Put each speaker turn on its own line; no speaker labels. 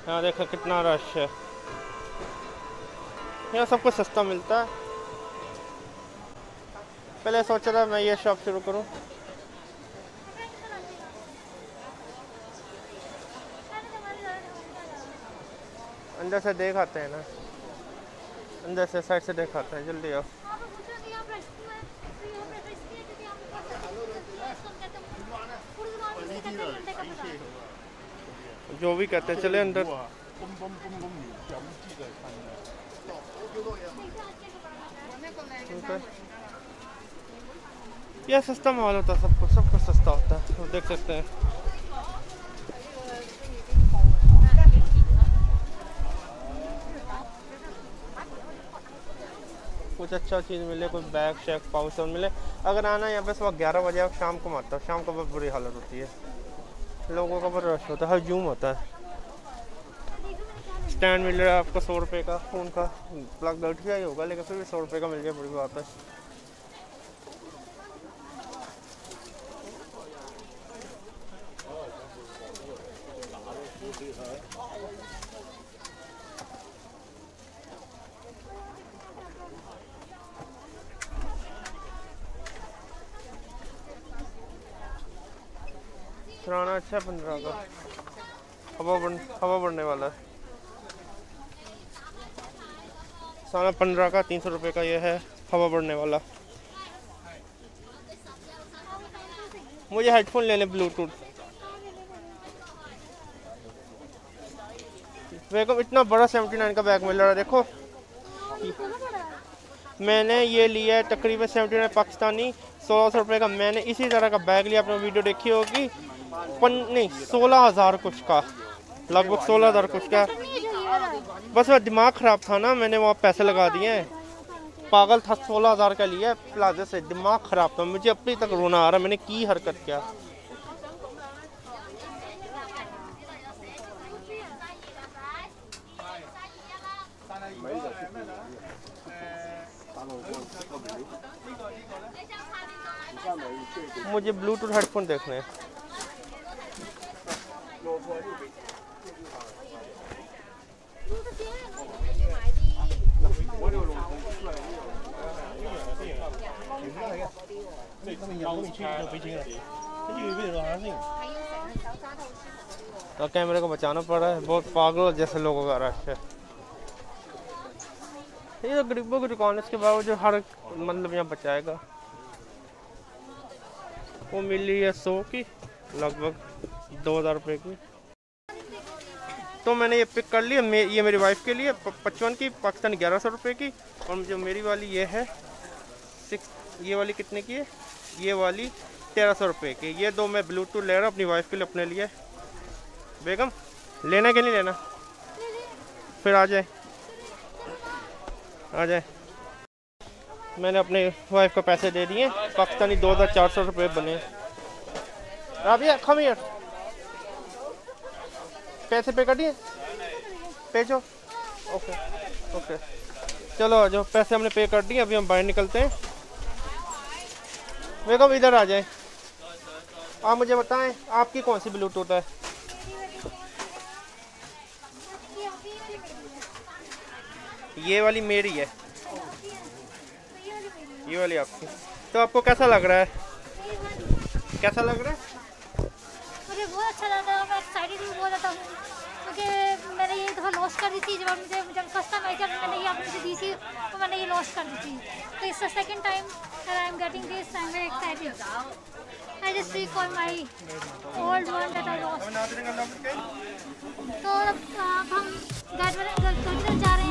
यहाँ देखो कितना रश है, यहाँ सब कुछ सस्ता मिलता है। पहले सोचा था मैं ये शॉप शुरू करूँ, अंदर से देख आते हैं ना, अंदर से साइड से देख आते हैं, जल्दी आओ। जो भी कहते हैं चले अंदर। यह सस्ता माल होता है, सब कुछ सस्ता होता है, तो देख सकते हैं। कुछ अच्छा चीज़ मिले, कोई बैग शैग पाउच मिले। अगर आना यहाँ पे सुबह 11 बजे, आप शाम को मारता हो, शाम को बहुत बुरी हालत होती है, लोगों का बहुत रश होता है, हजूम होता है। स्टैंड मिल रहा है आपको 100 रुपये का, फ़ोन का प्लग गठिया ही होगा, लेकिन फिर भी 100 रुपये का मिल जाए, बड़ी बात है। पुराना अच्छा 15 का, हवा बढ़ने वाला है। सारा 15 का, 300 रुपये का ये है, हवा बढ़ने वाला। मुझे हेडफोन लेने ब्लूटूथ। देखो इतना बड़ा 79 का बैग मिल रहा है, देखो मैंने ये लिया है तकरीबन 79 पाकिस्तानी, 1600 रुपये का। मैंने इसी तरह का बैग लिया, आपने वीडियो देखी होगी, नहीं 16,000 कुछ का, लगभग 16,000 कुछ का। बस वह दिमाग ख़राब था ना, मैंने वहाँ पैसे लगा दिए हैं, पागल था। 16,000 का लिया प्लाजा से, दिमाग ख़राब था, मुझे अपनी तक रोना आ रहा, मैंने की हरकत क्या। मुझे ब्लूटूथ हेडफोन देखने हैं। तो कैमरे को बचाना पड़ रहा है, बहुत पागल जैसे लोगों का रश है। ये तो गरीबों की दुकान है, इसके बावजूद हर मतलब यहाँ बचाएगा। वो मिली है 100 की, लगभग 2000 रुपये की। तो मैंने ये पिक कर लिया, ये मेरी वाइफ के लिए 55 की पाकिस्तानी 1100 रुपये की, और जो मेरी वाली ये है 6, ये वाली कितने की है, ये वाली 1300 रुपये की। ये दो मैं ब्लूटूथ ले रहा हूँ अपनी वाइफ के लिए, अपने लिए। बेगम लेना कि नहीं लेना? फिर आ जाए। मैंने अपने वाइफ को पैसे दे दिए, पाकिस्तानी 2400 रुपये बने। राबिया कम हियर, पैसे पे कर दिए, पे जो ओके चलो जो पैसे हमने पे कर दिए, अभी हम बाहर निकलते हैं। बेगम इधर आ जाए, आप मुझे बताएं आपकी कौन सी ब्लूटूथ है? ये वाली मेरी है, ये वाली आपकी। तो आपको कैसा लग रहा है? कैसा लग रहा है?
मुझे बहुत अच्छा लगा, मैं एक्साइटेड भी बहुत ज़्यादा हूँ, क्योंकि मैंने ये दफ़ा लॉस कर दी थी। जब फर्स्ट टाइम आई जब मैंने ये आपको दी थी तो मैंने ये लॉस कर दी थी। तो it's the second time that I am getting this, I am very excited. I just recall my old one that I lost. तो अब हम घर जा रहे हैं।